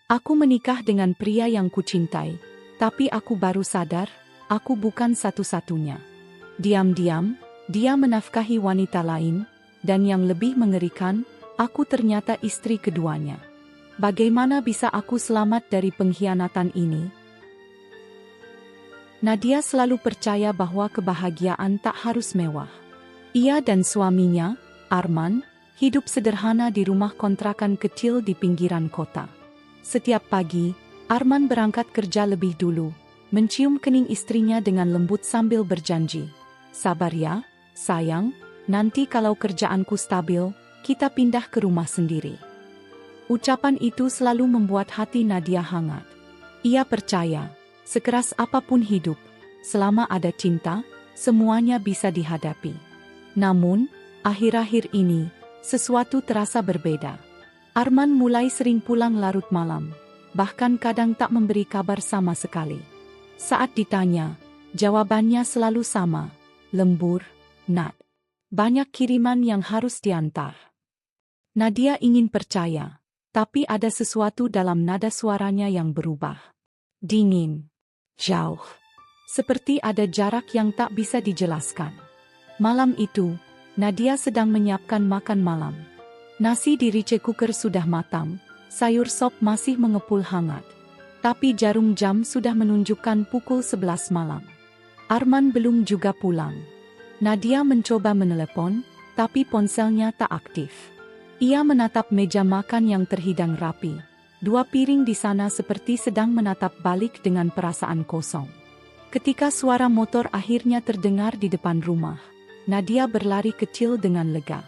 Aku menikah dengan pria yang kucintai, tapi aku baru sadar, aku bukan satu-satunya. Diam-diam, dia menafkahi wanita lain, dan yang lebih mengerikan, aku ternyata istri keduanya. Bagaimana bisa aku selamat dari pengkhianatan ini? Nadia selalu percaya bahwa kebahagiaan tak harus mewah. Ia dan suaminya, Arman, hidup sederhana di rumah kontrakan kecil di pinggiran kota. Setiap pagi, Arman berangkat kerja lebih dulu, mencium kening istrinya dengan lembut sambil berjanji, "Sabar ya, sayang, nanti kalau kerjaanku stabil, kita pindah ke rumah sendiri." Ucapan itu selalu membuat hati Nadia hangat. Ia percaya, sekeras apapun hidup, selama ada cinta, semuanya bisa dihadapi. Namun, akhir-akhir ini, sesuatu terasa berbeda. Arman mulai sering pulang larut malam, bahkan kadang tak memberi kabar sama sekali. Saat ditanya, jawabannya selalu sama, lembur, "Nat, banyak kiriman yang harus diantar." Nadia ingin percaya, tapi ada sesuatu dalam nada suaranya yang berubah. Dingin, jauh, seperti ada jarak yang tak bisa dijelaskan. Malam itu, Nadia sedang menyiapkan makan malam. Nasi di rice cooker sudah matang, sayur sop masih mengepul hangat. Tapi jarum jam sudah menunjukkan pukul 11 malam. Arman belum juga pulang. Nadia mencoba menelepon, tapi ponselnya tak aktif. Ia menatap meja makan yang terhidang rapi. Dua piring di sana seperti sedang menatap balik dengan perasaan kosong. Ketika suara motor akhirnya terdengar di depan rumah, Nadia berlari kecil dengan lega.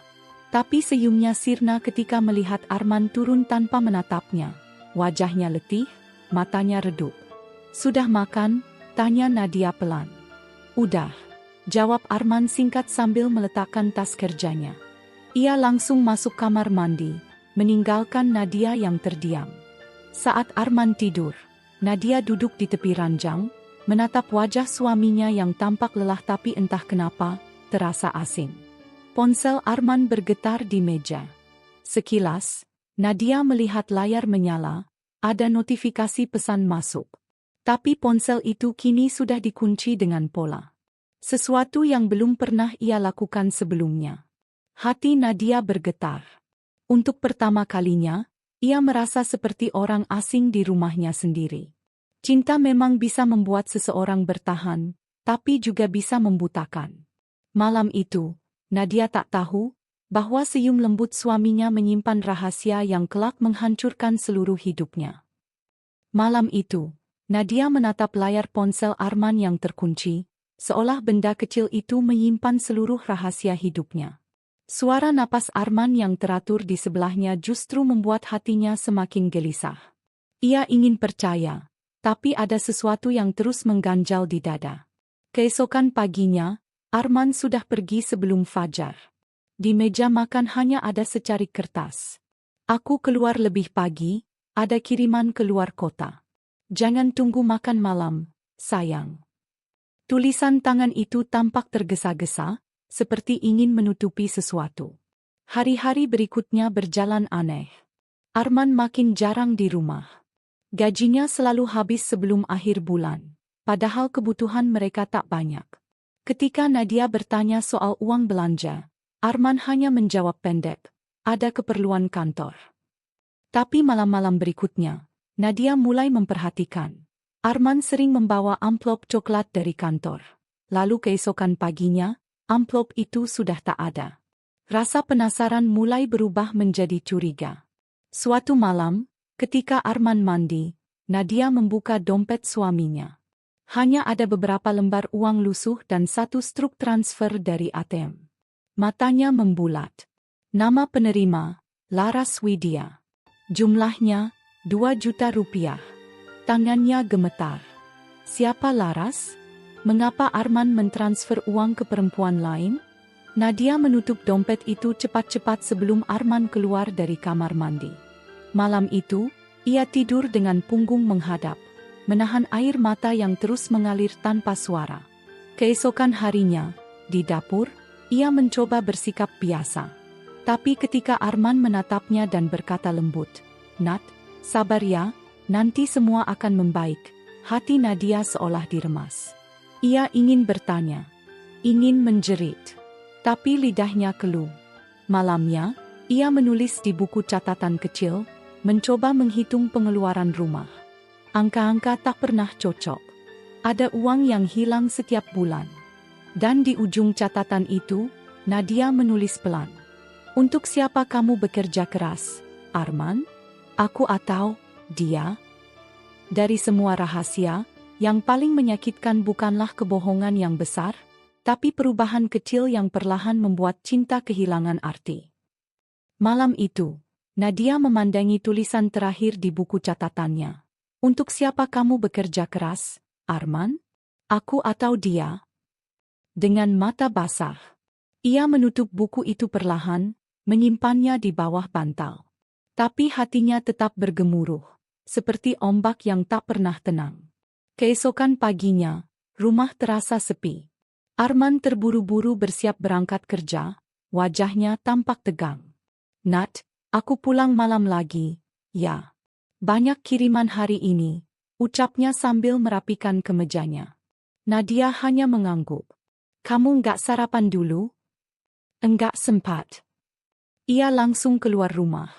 Tapi senyumnya sirna ketika melihat Arman turun tanpa menatapnya. Wajahnya letih, matanya redup. "Sudah makan?" tanya Nadia pelan. "Udah," jawab Arman singkat sambil meletakkan tas kerjanya. Ia langsung masuk kamar mandi, meninggalkan Nadia yang terdiam. Saat Arman tidur, Nadia duduk di tepi ranjang, menatap wajah suaminya yang tampak lelah tapi entah kenapa, terasa asing. Ponsel Arman bergetar di meja. Sekilas, Nadia melihat layar menyala, ada notifikasi pesan masuk. Tapi ponsel itu kini sudah dikunci dengan pola. Sesuatu yang belum pernah ia lakukan sebelumnya. Hati Nadia bergetar. Untuk pertama kalinya, ia merasa seperti orang asing di rumahnya sendiri. Cinta memang bisa membuat seseorang bertahan, tapi juga bisa membutakan. Malam itu, Nadia tak tahu bahwa senyum lembut suaminya menyimpan rahasia yang kelak menghancurkan seluruh hidupnya. Malam itu, Nadia menatap layar ponsel Arman yang terkunci, seolah benda kecil itu menyimpan seluruh rahasia hidupnya. Suara napas Arman yang teratur di sebelahnya justru membuat hatinya semakin gelisah. Ia ingin percaya, tapi ada sesuatu yang terus mengganjal di dada. Keesokan paginya, Arman sudah pergi sebelum fajar. Di meja makan hanya ada secarik kertas. "Aku keluar lebih pagi, ada kiriman keluar kota. Jangan tunggu makan malam, sayang." Tulisan tangan itu tampak tergesa-gesa, seperti ingin menutupi sesuatu. Hari-hari berikutnya berjalan aneh. Arman makin jarang di rumah. Gajinya selalu habis sebelum akhir bulan, padahal kebutuhan mereka tak banyak. Ketika Nadia bertanya soal uang belanja, Arman hanya menjawab pendek, "Ada keperluan kantor." Tapi malam-malam berikutnya, Nadia mulai memperhatikan. Arman sering membawa amplop coklat dari kantor. Lalu keesokan paginya, amplop itu sudah tak ada. Rasa penasaran mulai berubah menjadi curiga. Suatu malam, ketika Arman mandi, Nadia membuka dompet suaminya. Hanya ada beberapa lembar uang lusuh dan satu struk transfer dari ATM. Matanya membulat. Nama penerima, Laras Widya. Jumlahnya, 2 juta rupiah. Tangannya gemetar. Siapa Laras? Mengapa Arman mentransfer uang ke perempuan lain? Nadia menutup dompet itu cepat-cepat sebelum Arman keluar dari kamar mandi. Malam itu, ia tidur dengan punggung menghadap, menahan air mata yang terus mengalir tanpa suara. Keesokan harinya, di dapur, ia mencoba bersikap biasa. Tapi ketika Arman menatapnya dan berkata lembut, "Nat, sabar ya, Nanti semua akan membaik. Hati Nadia seolah diremas. Ia ingin bertanya, ingin menjerit, tapi lidahnya keluh. Malamnya, ia menulis di buku catatan kecil, mencoba menghitung pengeluaran rumah. Angka-angka tak pernah cocok. Ada uang yang hilang setiap bulan. Dan di ujung catatan itu, Nadia menulis pelan. Untuk siapa kamu bekerja keras, Arman? Aku atau dia? Dari semua rahasia, yang paling menyakitkan bukanlah kebohongan yang besar, tapi perubahan kecil yang perlahan membuat cinta kehilangan arti. Malam itu, Nadia memandangi tulisan terakhir di buku catatannya. Untuk siapa kamu bekerja keras, Arman? Aku atau dia? Dengan mata basah, ia menutup buku itu perlahan, menyimpannya di bawah bantal. Tapi hatinya tetap bergemuruh, seperti ombak yang tak pernah tenang. Keesokan paginya, rumah terasa sepi. Arman terburu-buru bersiap berangkat kerja, wajahnya tampak tegang. Nat, aku pulang malam lagi, ya. Banyak kiriman hari ini, ucapnya sambil merapikan kemejanya. Nadia hanya mengangguk. Kamu nggak sarapan dulu? Enggak sempat. Ia langsung keluar rumah.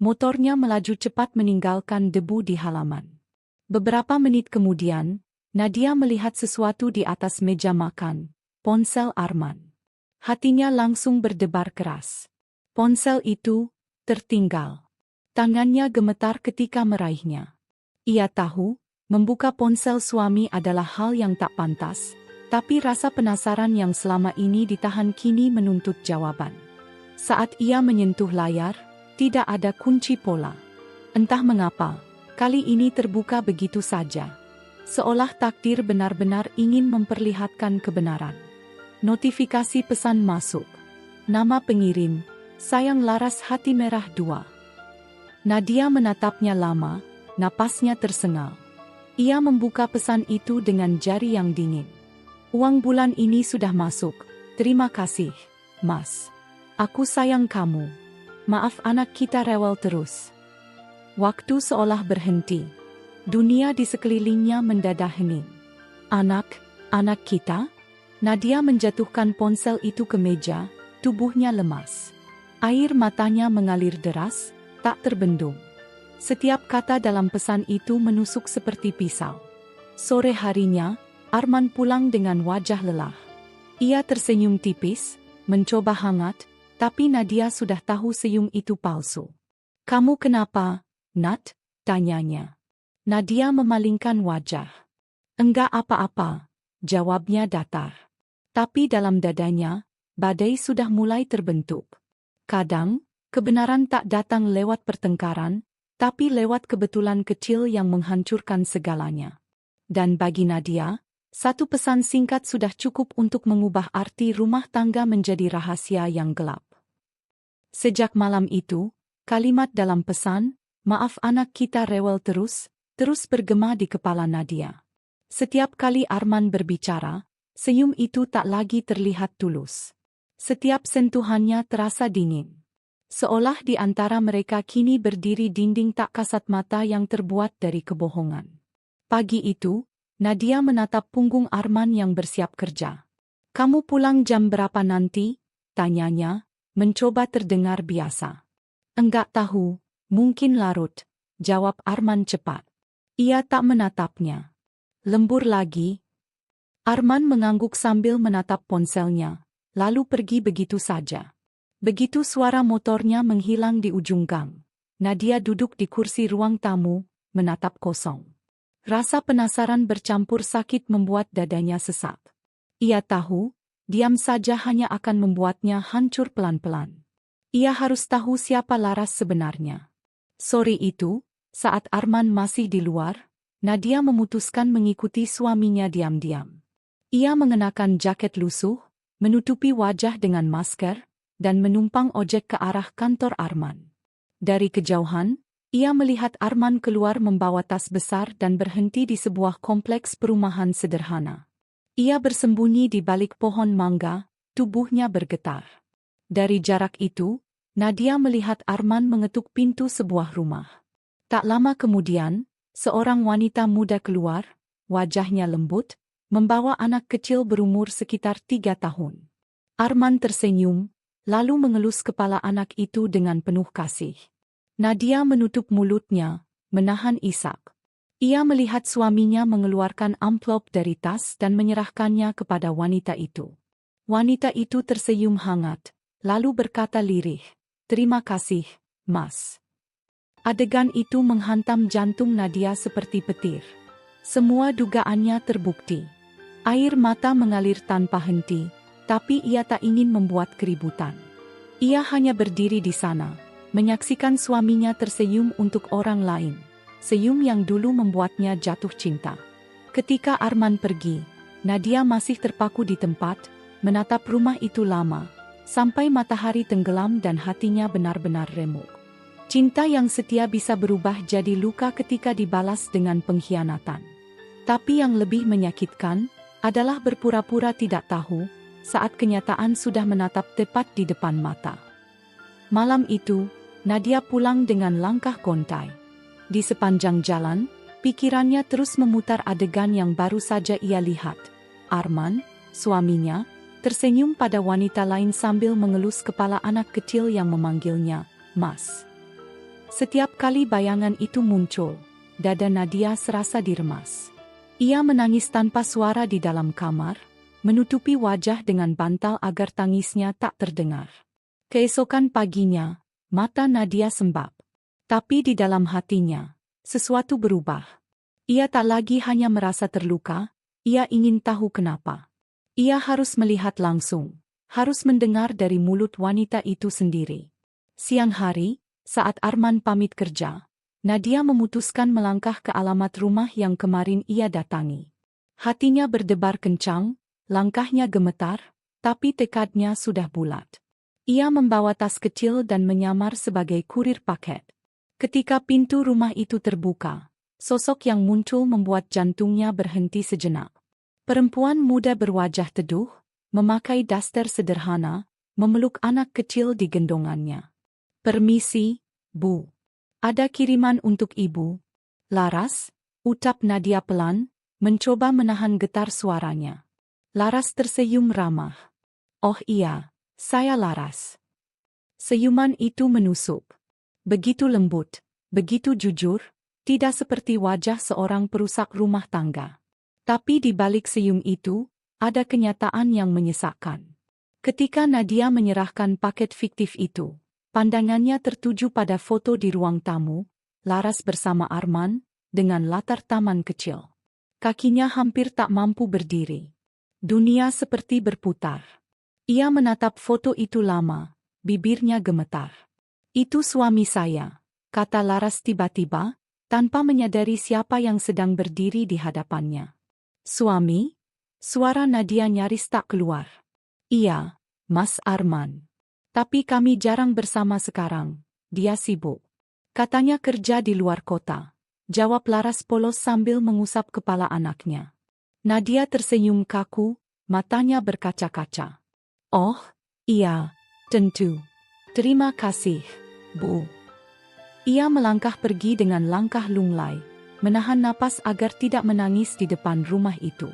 Motornya melaju cepat meninggalkan debu di halaman. Beberapa menit kemudian, Nadia melihat sesuatu di atas meja makan, ponsel Arman. Hatinya langsung berdebar keras. Ponsel itu tertinggal. Tangannya gemetar ketika meraihnya. Ia tahu, membuka ponsel suami adalah hal yang tak pantas, tapi rasa penasaran yang selama ini ditahan kini menuntut jawaban. Saat ia menyentuh layar, tidak ada kunci pola. Entah mengapa, kali ini terbuka begitu saja. Seolah takdir benar-benar ingin memperlihatkan kebenaran. Notifikasi pesan masuk. Nama pengirim, Sayang Laras Hati Merah 2. Nadia menatapnya lama, napasnya tersengal. Ia membuka pesan itu dengan jari yang dingin. Uang bulan ini sudah masuk. Terima kasih, Mas. Aku sayang kamu. Maaf anak kita rewel terus. Waktu seolah berhenti. Dunia di sekelilingnya mendadak hening. Anak kita? Nadia menjatuhkan ponsel itu ke meja, tubuhnya lemas. Air matanya mengalir deras, tak terbendung. Setiap kata dalam pesan itu menusuk seperti pisau. Sore harinya, Arman pulang dengan wajah lelah. Ia tersenyum tipis, mencoba hangat, tapi Nadia sudah tahu senyum itu palsu. Kamu kenapa, Nat? Tanyanya. Nadia memalingkan wajah. Enggak apa-apa, jawabnya datar. Tapi dalam dadanya, badai sudah mulai terbentuk. Kadang, kebenaran tak datang lewat pertengkaran, tapi lewat kebetulan kecil yang menghancurkan segalanya. Dan bagi Nadia, satu pesan singkat sudah cukup untuk mengubah arti rumah tangga menjadi rahasia yang gelap. Sejak malam itu, kalimat dalam pesan, maaf anak kita rewel terus bergema di kepala Nadia. Setiap kali Arman berbicara, senyum itu tak lagi terlihat tulus. Setiap sentuhannya terasa dingin. Seolah di antara mereka kini berdiri dinding tak kasat mata yang terbuat dari kebohongan. Pagi itu, Nadia menatap punggung Arman yang bersiap kerja. Kamu pulang jam berapa nanti? Tanyanya, mencoba terdengar biasa. Enggak tahu, mungkin larut, jawab Arman cepat. Ia tak menatapnya. Lembur lagi? Arman mengangguk sambil menatap ponselnya, lalu pergi begitu saja. Begitu suara motornya menghilang di ujung gang, Nadia duduk di kursi ruang tamu, menatap kosong. Rasa penasaran bercampur sakit membuat dadanya sesak. Ia tahu, diam saja hanya akan membuatnya hancur pelan-pelan. Ia harus tahu siapa Laras sebenarnya. Sore itu, saat Arman masih di luar, Nadia memutuskan mengikuti suaminya diam-diam. Ia mengenakan jaket lusuh, menutupi wajah dengan masker, dan menumpang ojek ke arah kantor Arman. Dari kejauhan, ia melihat Arman keluar membawa tas besar dan berhenti di sebuah kompleks perumahan sederhana. Ia bersembunyi di balik pohon mangga, tubuhnya bergetar. Dari jarak itu, Nadia melihat Arman mengetuk pintu sebuah rumah. Tak lama kemudian, Seorang wanita muda keluar, wajahnya lembut, membawa anak kecil berumur sekitar 3 tahun. Arman tersenyum, lalu mengelus kepala anak itu dengan penuh kasih. Nadia menutup mulutnya, menahan isak. Ia melihat suaminya mengeluarkan amplop dari tas dan menyerahkannya kepada wanita itu. Wanita itu tersenyum hangat, lalu berkata lirih, "Terima kasih, Mas." Adegan itu menghantam jantung Nadia seperti petir. Semua dugaannya terbukti. Air mata mengalir tanpa henti, tapi ia tak ingin membuat keributan. Ia hanya berdiri di sana, menyaksikan suaminya tersenyum untuk orang lain. Senyum yang dulu membuatnya jatuh cinta. Ketika Arman pergi, Nadia masih terpaku di tempat, menatap rumah itu lama, sampai matahari tenggelam dan hatinya benar-benar remuk. Cinta yang setia bisa berubah jadi luka ketika dibalas dengan pengkhianatan. Tapi yang lebih menyakitkan adalah berpura-pura tidak tahu saat kenyataan sudah menatap tepat di depan mata. Malam itu, Nadia pulang dengan langkah gontai. Di sepanjang jalan, pikirannya terus memutar adegan yang baru saja ia lihat. Arman, suaminya, tersenyum pada wanita lain sambil mengelus kepala anak kecil yang memanggilnya, "Mas." Setiap kali bayangan itu muncul, dada Nadia serasa diremas. Ia menangis tanpa suara di dalam kamar, menutupi wajah dengan bantal agar tangisnya tak terdengar. Keesokan paginya, mata Nadia sembab. Tapi di dalam hatinya, sesuatu berubah. Ia tak lagi hanya merasa terluka, ia ingin tahu kenapa. Ia harus melihat langsung, harus mendengar dari mulut wanita itu sendiri. Siang hari, saat Arman pamit kerja, Nadia memutuskan melangkah ke alamat rumah yang kemarin ia datangi. Hatinya berdebar kencang, langkahnya gemetar, tapi tekadnya sudah bulat. Ia membawa tas kecil dan menyamar sebagai kurir paket. Ketika pintu rumah itu terbuka, sosok yang muncul membuat jantungnya berhenti sejenak. Perempuan muda berwajah teduh, memakai daster sederhana, memeluk anak kecil di gendongannya. "Permisi, Bu. Ada kiriman untuk Ibu." "Laras," ucap Nadia pelan, mencoba menahan getar suaranya. Laras tersenyum ramah. "Oh iya, saya Laras." Senyuman itu menusuk. Begitu lembut, begitu jujur, tidak seperti wajah seorang perusak rumah tangga. Tapi di balik senyum itu, ada kenyataan yang menyesakkan. Ketika Nadia menyerahkan paket fiktif itu, pandangannya tertuju pada foto di ruang tamu, Laras bersama Arman, dengan latar taman kecil. Kakinya hampir tak mampu berdiri. Dunia seperti berputar. Ia menatap foto itu lama, bibirnya gemetar. "Itu suami saya," kata Laras tiba-tiba, tanpa menyadari siapa yang sedang berdiri di hadapannya. "Suami?" Suara Nadia nyaris tak keluar. "Iya, Mas Arman. Tapi kami jarang bersama sekarang, dia sibuk. Katanya kerja di luar kota," jawab Laras polos sambil mengusap kepala anaknya. Nadia tersenyum kaku, matanya berkaca-kaca. "Oh, iya, tentu. Terima kasih, Bu." Ia melangkah pergi dengan langkah lunglai, menahan napas agar tidak menangis di depan rumah itu.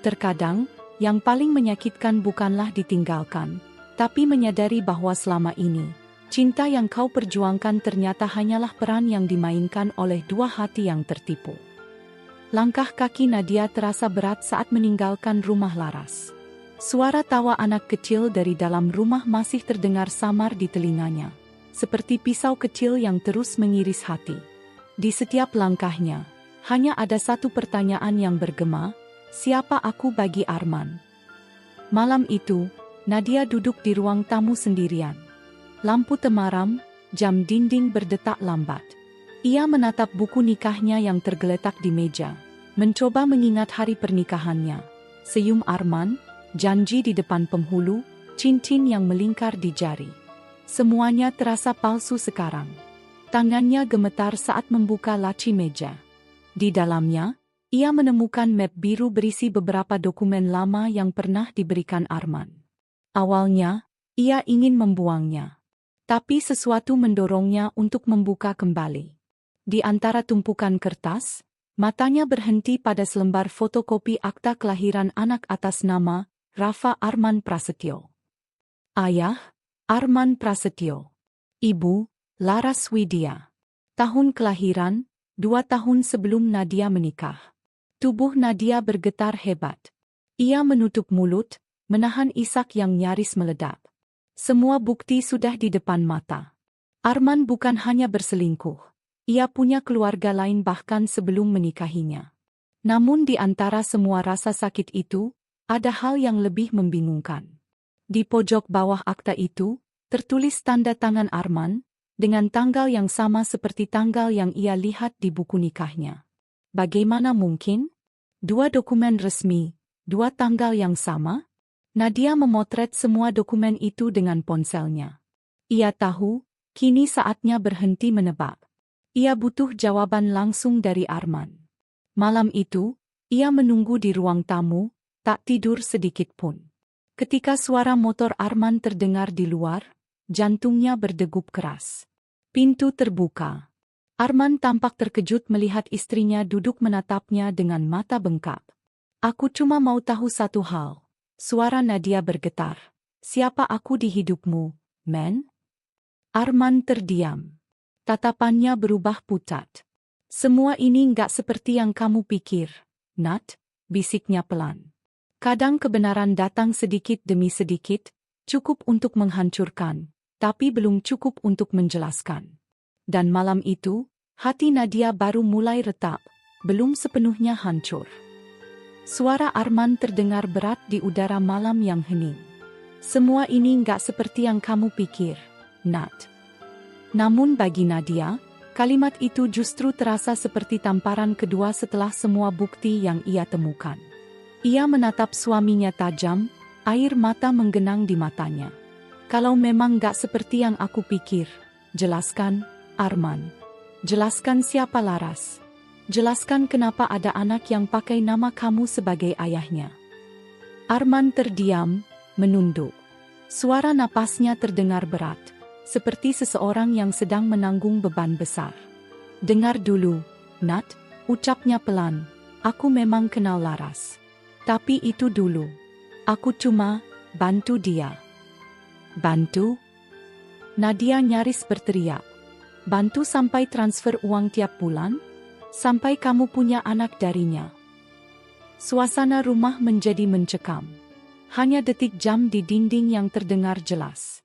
Terkadang, yang paling menyakitkan bukanlah ditinggalkan, tapi menyadari bahwa selama ini, cinta yang kau perjuangkan ternyata hanyalah peran yang dimainkan oleh dua hati yang tertipu. Langkah kaki Nadia terasa berat saat meninggalkan rumah Laras. Suara tawa anak kecil dari dalam rumah masih terdengar samar di telinganya, seperti pisau kecil yang terus mengiris hati. Di setiap langkahnya, hanya ada satu pertanyaan yang bergema, siapa aku bagi Arman? Malam itu, Nadia duduk di ruang tamu sendirian. Lampu temaram, jam dinding berdetak lambat. Ia menatap buku nikahnya yang tergeletak di meja, mencoba mengingat hari pernikahannya. Senyum Arman, janji di depan penghulu, cincin yang melingkar di jari. Semuanya terasa palsu sekarang. Tangannya gemetar saat membuka laci meja. Di dalamnya, ia menemukan map biru berisi beberapa dokumen lama yang pernah diberikan Arman. Awalnya, ia ingin membuangnya. Tapi sesuatu mendorongnya untuk membuka kembali. Di antara tumpukan kertas, matanya berhenti pada selembar fotokopi akta kelahiran anak atas nama Rafa Arman Prasetyo. Ayah, Arman Prasetyo. Ibu, Laras Widya. Tahun kelahiran, 2 tahun sebelum Nadia menikah. Tubuh Nadia bergetar hebat. Ia menutup mulut, menahan isak yang nyaris meledak. Semua bukti sudah di depan mata. Arman bukan hanya berselingkuh. Ia punya keluarga lain bahkan sebelum menikahinya. Namun di antara semua rasa sakit itu, ada hal yang lebih membingungkan. Di pojok bawah akta itu, tertulis tanda tangan Arman, dengan tanggal yang sama seperti tanggal yang ia lihat di buku nikahnya. Bagaimana mungkin? 2 dokumen resmi, 2 tanggal yang sama? Nadia memotret semua dokumen itu dengan ponselnya. Ia tahu, kini saatnya berhenti menebak. Ia butuh jawaban langsung dari Arman. Malam itu, ia menunggu di ruang tamu, tak tidur sedikit pun. Ketika suara motor Arman terdengar di luar, jantungnya berdegup keras. Pintu terbuka. Arman tampak terkejut melihat istrinya duduk menatapnya dengan mata bengkak. "Aku cuma mau tahu satu hal." Suara Nadia bergetar. "Siapa aku di hidupmu, men?" Arman terdiam. Tatapannya berubah pucat. "Semua ini nggak seperti yang kamu pikir, Nat," bisiknya pelan. "Kadang kebenaran datang sedikit demi sedikit, cukup untuk menghancurkan, tapi belum cukup untuk menjelaskan." Dan malam itu, hati Nadia baru mulai retak, belum sepenuhnya hancur. Suara Arman terdengar berat di udara malam yang hening. "Semua ini nggak seperti yang kamu pikir, Nat." Namun bagi Nadia, kalimat itu justru terasa seperti tamparan kedua setelah semua bukti yang ia temukan. Ia menatap suaminya tajam, air mata menggenang di matanya. "Kalau memang gak seperti yang aku pikir, jelaskan, Arman. Jelaskan siapa Laras. Jelaskan kenapa ada anak yang pakai nama kamu sebagai ayahnya." Arman terdiam, menunduk. Suara napasnya terdengar berat, seperti seseorang yang sedang menanggung beban besar. "Dengar dulu, Nat," ucapnya pelan. "Aku memang kenal Laras. Tapi itu dulu. Aku cuma bantu dia." "Bantu?" Nadia nyaris berteriak. "Bantu sampai transfer uang tiap bulan? Sampai kamu punya anak darinya?" Suasana rumah menjadi mencekam. Hanya detik jam di dinding yang terdengar jelas.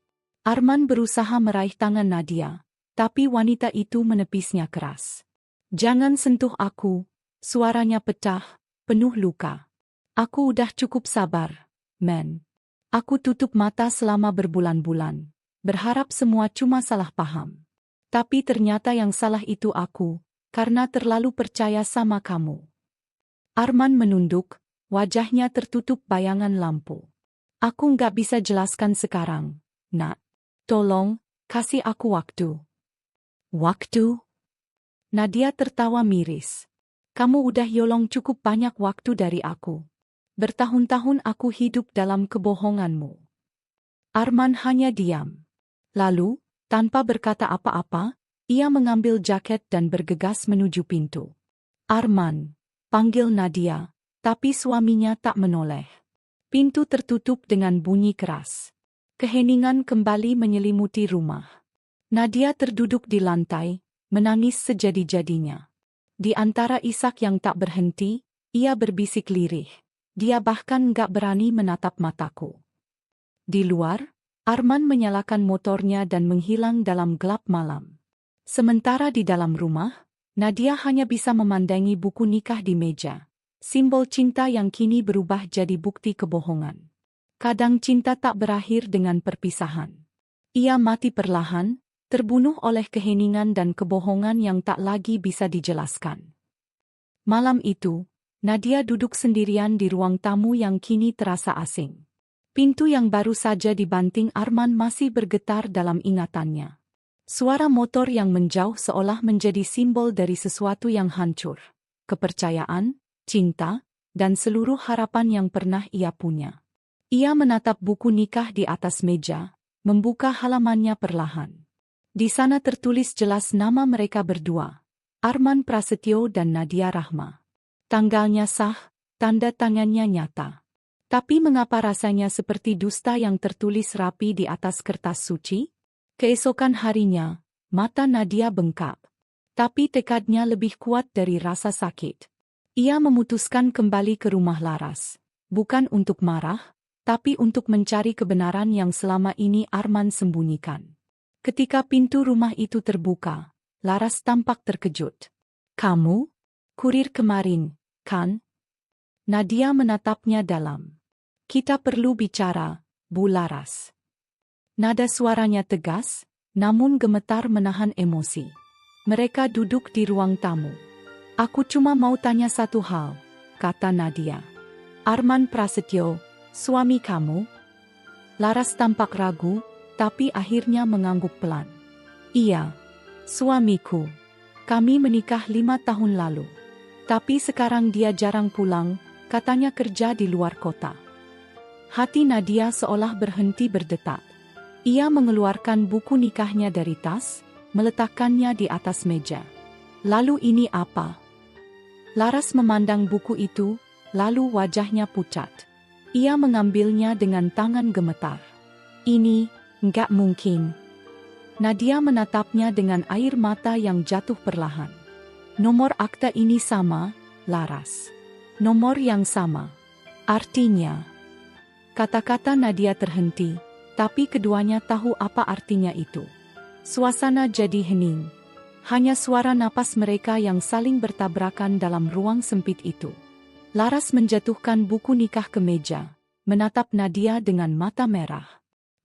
Arman berusaha meraih tangan Nadia, tapi wanita itu menepisnya keras. "Jangan sentuh aku," suaranya pecah, penuh luka. "Aku udah cukup sabar, men. Aku tutup mata selama berbulan-bulan, berharap semua cuma salah paham. Tapi ternyata yang salah itu aku, karena terlalu percaya sama kamu." Arman menunduk, wajahnya tertutup bayangan lampu. "Aku nggak bisa jelaskan sekarang, Nak. Tolong, kasih aku waktu." "Waktu?" Nadia tertawa miris. "Kamu udah yolong cukup banyak waktu dari aku. Bertahun-tahun aku hidup dalam kebohonganmu." Arman hanya diam. Lalu, tanpa berkata apa-apa, ia mengambil jaket dan bergegas menuju pintu. "Arman," panggil Nadia, tapi suaminya tak menoleh. Pintu tertutup dengan bunyi keras. Keheningan kembali menyelimuti rumah. Nadia terduduk di lantai, menangis sejadi-jadinya. Di antara isak yang tak berhenti, ia berbisik lirih. "Dia bahkan gak berani menatap mataku." Di luar, Arman menyalakan motornya dan menghilang dalam gelap malam. Sementara di dalam rumah, Nadia hanya bisa memandangi buku nikah di meja. Simbol cinta yang kini berubah jadi bukti kebohongan. Kadang cinta tak berakhir dengan perpisahan. Ia mati perlahan, terbunuh oleh keheningan dan kebohongan yang tak lagi bisa dijelaskan. Malam itu, Nadia duduk sendirian di ruang tamu yang kini terasa asing. Pintu yang baru saja dibanting Arman masih bergetar dalam ingatannya. Suara motor yang menjauh seolah menjadi simbol dari sesuatu yang hancur. Kepercayaan, cinta, dan seluruh harapan yang pernah ia punya. Ia menatap buku nikah di atas meja, membuka halamannya perlahan. Di sana tertulis jelas nama mereka berdua. Arman Prasetyo dan Nadia Rahma. Tanggalnya sah, tanda tangannya nyata. Tapi mengapa rasanya seperti dusta yang tertulis rapi di atas kertas suci? Keesokan harinya, mata Nadia bengkak. Tapi tekadnya lebih kuat dari rasa sakit. Ia memutuskan kembali ke rumah Laras. Bukan untuk marah, tapi untuk mencari kebenaran yang selama ini Arman sembunyikan. Ketika pintu rumah itu terbuka, Laras tampak terkejut. "Kamu? Kurir kemarin, kan?" Nadia menatapnya dalam. "Kita perlu bicara, Bu Laras." Nada suaranya tegas, namun gemetar menahan emosi. Mereka duduk di ruang tamu. "Aku cuma mau tanya satu hal," kata Nadia. "Arman Prasetyo, suami kamu?" Laras tampak ragu, tapi akhirnya mengangguk pelan. "Iya, suamiku. Kami menikah 5 tahun lalu. Tapi sekarang dia jarang pulang, katanya kerja di luar kota." Hati Nadia seolah berhenti berdetak. Ia mengeluarkan buku nikahnya dari tas, meletakkannya di atas meja. "Lalu ini apa?" Laras memandang buku itu, lalu wajahnya pucat. Ia mengambilnya dengan tangan gemetar. "Ini, enggak mungkin." Nadia menatapnya dengan air mata yang jatuh perlahan. "Nomor akta ini sama, Laras. Nomor yang sama. Artinya..." Kata-kata Nadia terhenti, tapi keduanya tahu apa artinya itu. Suasana jadi hening. Hanya suara napas mereka yang saling bertabrakan dalam ruang sempit itu. Laras menjatuhkan buku nikah ke meja, menatap Nadia dengan mata merah.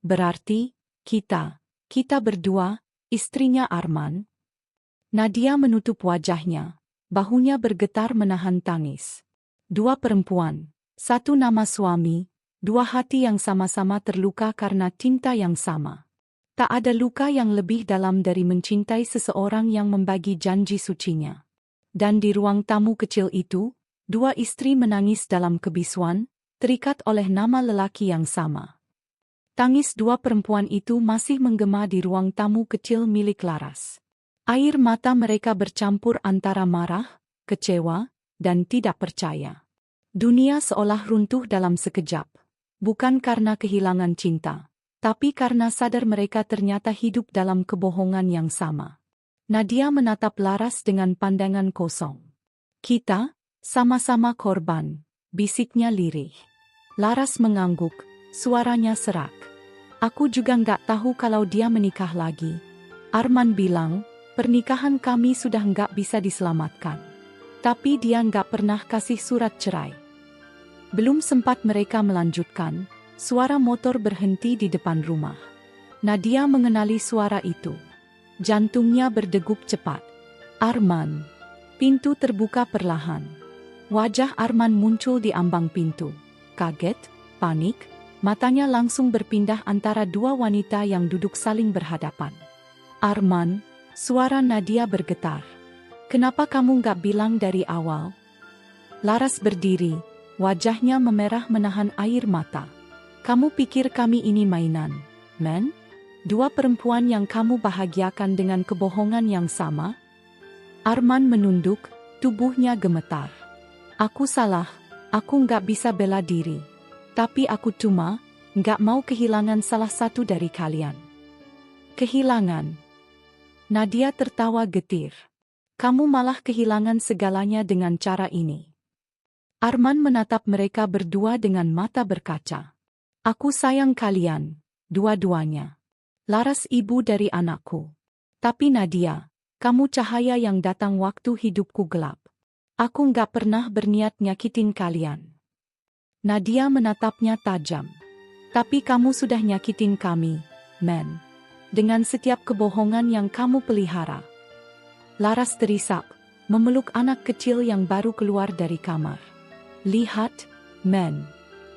"Berarti, kita berdua, istrinya Arman?" Nadia menutup wajahnya, bahunya bergetar menahan tangis. Dua perempuan, satu nama suami, dua hati yang sama-sama terluka karena cinta yang sama. Tak ada luka yang lebih dalam dari mencintai seseorang yang membagi janji sucinya. Dan di ruang tamu kecil itu, dua istri menangis dalam kebisuan, terikat oleh nama lelaki yang sama. Tangis dua perempuan itu masih menggema di ruang tamu kecil milik Laras. Air mata mereka bercampur antara marah, kecewa, dan tidak percaya. Dunia seolah runtuh dalam sekejap. Bukan karena kehilangan cinta, tapi karena sadar mereka ternyata hidup dalam kebohongan yang sama. Nadia menatap Laras dengan pandangan kosong. "Kita, sama-sama korban," bisiknya lirih. Laras mengangguk, suaranya serak. "Aku juga nggak tahu kalau dia menikah lagi. Arman bilang, pernikahan kami sudah nggak bisa diselamatkan. Tapi dia nggak pernah kasih surat cerai." Belum sempat mereka melanjutkan, suara motor berhenti di depan rumah. Nadia mengenali suara itu. Jantungnya berdegup cepat. "Arman." Pintu terbuka perlahan. Wajah Arman muncul di ambang pintu. Kaget, panik, matanya langsung berpindah antara dua wanita yang duduk saling berhadapan. "Arman," suara Nadia bergetar. "Kenapa kamu nggak bilang dari awal?" Laras berdiri, wajahnya memerah menahan air mata. "Kamu pikir kami ini mainan, men? Dua perempuan yang kamu bahagiakan dengan kebohongan yang sama?" Arman menunduk, tubuhnya gemetar. "Aku salah, aku nggak bisa bela diri. Tapi aku cuma nggak mau kehilangan salah satu dari kalian." "Kehilangan?" Nadia tertawa getir. "Kamu malah kehilangan segalanya dengan cara ini." Arman menatap mereka berdua dengan mata berkaca. "Aku sayang kalian, dua-duanya. Laras ibu dari anakku. Tapi Nadia, kamu cahaya yang datang waktu hidupku gelap. Aku nggak pernah berniat nyakitin kalian." Nadia menatapnya tajam. "Tapi kamu sudah nyakitin kami, men. Dengan setiap kebohongan yang kamu pelihara." Laras terisak, memeluk anak kecil yang baru keluar dari kamar. "Lihat, men.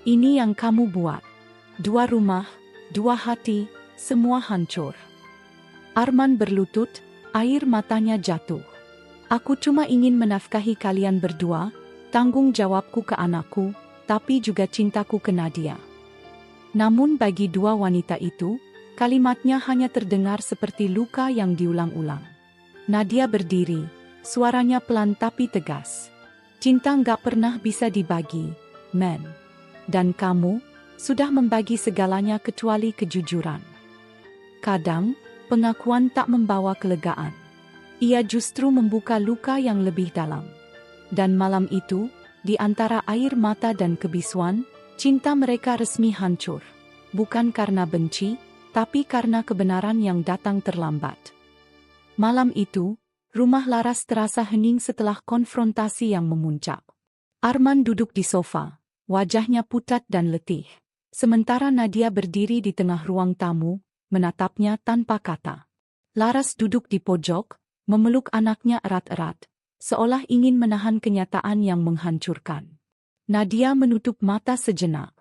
Ini yang kamu buat. Dua rumah, dua hati, semua hancur." Arman berlutut, air matanya jatuh. "Aku cuma ingin menafkahi kalian berdua, tanggung jawabku ke anakku, tapi juga cintaku ke Nadia." Namun bagi dua wanita itu, kalimatnya hanya terdengar seperti luka yang diulang-ulang. Nadia berdiri, Suaranya pelan tapi tegas. Cinta nggak pernah bisa dibagi, men. Dan kamu sudah membagi segalanya kecuali kejujuran. Kadang, pengakuan tak membawa kelegaan. Ia justru membuka luka yang lebih dalam. Dan malam itu, di antara air mata dan kebisuan, cinta mereka resmi hancur. Bukan karena benci, tapi karena kebenaran yang datang terlambat. Malam itu, rumah Laras terasa hening setelah konfrontasi yang memuncak. Arman duduk di sofa, wajahnya pucat dan letih. Sementara Nadia berdiri di tengah ruang tamu, menatapnya tanpa kata. Laras duduk di pojok, memeluk anaknya erat-erat, seolah ingin menahan kenyataan yang menghancurkan. Nadia menutup mata sejenak.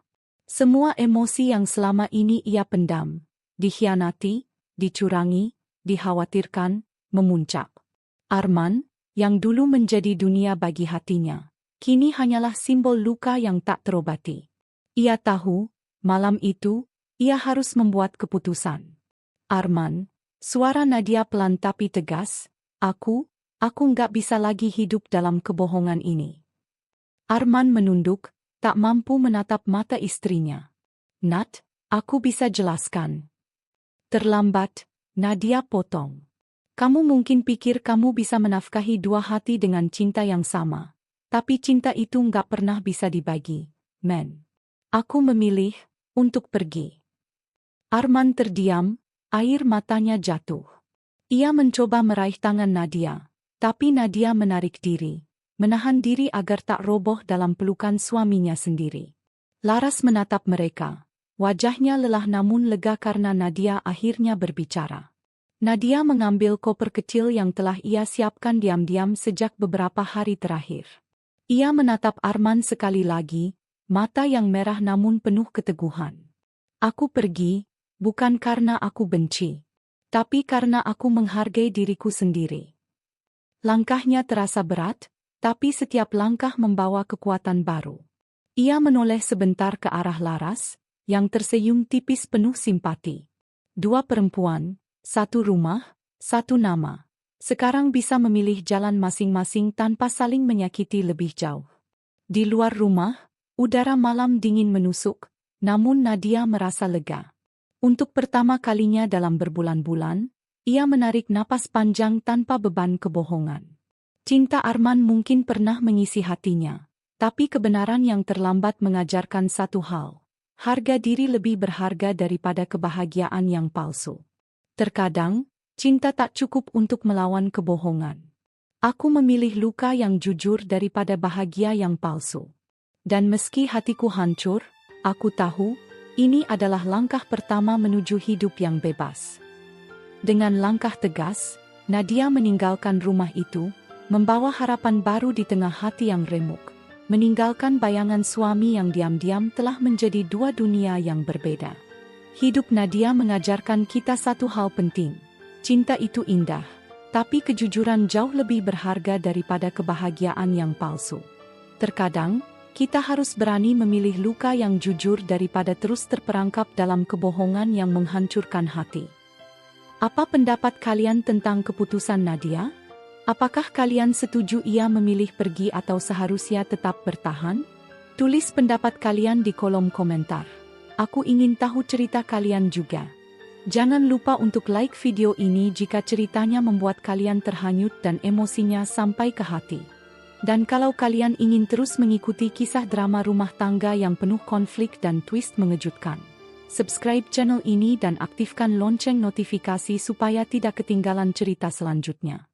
Semua emosi yang selama ini ia pendam, dikhianati, dicurangi, dikhawatirkan, memuncak. Arman, yang dulu menjadi dunia bagi hatinya, kini hanyalah simbol luka yang tak terobati. Ia tahu, malam itu, ia harus membuat keputusan. Arman, suara Nadia pelan tapi tegas, aku nggak bisa lagi hidup dalam kebohongan ini. Arman menunduk, tak mampu menatap mata istrinya. Nat, aku bisa jelaskan. Terlambat, Nadia potong. Kamu mungkin pikir kamu bisa menafkahi dua hati dengan cinta yang sama. Tapi cinta itu nggak pernah bisa dibagi, men. Aku memilih untuk pergi. Arman terdiam, air matanya jatuh. Ia mencoba meraih tangan Nadia, tapi Nadia menarik diri. Menahan diri agar tak roboh dalam pelukan suaminya sendiri. Laras menatap mereka. Wajahnya lelah namun lega karena Nadia akhirnya berbicara. Nadia mengambil koper kecil yang telah ia siapkan diam-diam sejak beberapa hari terakhir. Ia menatap Arman sekali lagi, mata yang merah namun penuh keteguhan. Aku pergi, bukan karena aku benci, tapi karena aku menghargai diriku sendiri. Langkahnya terasa berat, tapi setiap langkah membawa kekuatan baru. Ia menoleh sebentar ke arah Laras, yang tersenyum tipis penuh simpati. Dua perempuan, satu rumah, satu nama. Sekarang bisa memilih jalan masing-masing tanpa saling menyakiti lebih jauh. Di luar rumah, udara malam dingin menusuk, namun Nadia merasa lega. Untuk pertama kalinya dalam berbulan-bulan, ia menarik napas panjang tanpa beban kebohongan. Cinta Arman mungkin pernah mengisi hatinya, tapi kebenaran yang terlambat mengajarkan satu hal. Harga diri lebih berharga daripada kebahagiaan yang palsu. Terkadang, cinta tak cukup untuk melawan kebohongan. Aku memilih luka yang jujur daripada bahagia yang palsu. Dan meski hatiku hancur, aku tahu, ini adalah langkah pertama menuju hidup yang bebas. Dengan langkah tegas, Nadia meninggalkan rumah itu, membawa harapan baru di tengah hati yang remuk, meninggalkan bayangan suami yang diam-diam telah menjadi dua dunia yang berbeda. Hidup Nadia mengajarkan kita satu hal penting. Cinta itu indah, tapi kejujuran jauh lebih berharga daripada kebahagiaan yang palsu. Terkadang, kita harus berani memilih luka yang jujur daripada terus terperangkap dalam kebohongan yang menghancurkan hati. Apa pendapat kalian tentang keputusan Nadia? Apakah kalian setuju ia memilih pergi atau seharusnya tetap bertahan? Tulis pendapat kalian di kolom komentar. Aku ingin tahu cerita kalian juga. Jangan lupa untuk like video ini jika ceritanya membuat kalian terhanyut dan emosinya sampai ke hati. Dan kalau kalian ingin terus mengikuti kisah drama rumah tangga yang penuh konflik dan twist mengejutkan, subscribe channel ini dan aktifkan lonceng notifikasi supaya tidak ketinggalan cerita selanjutnya.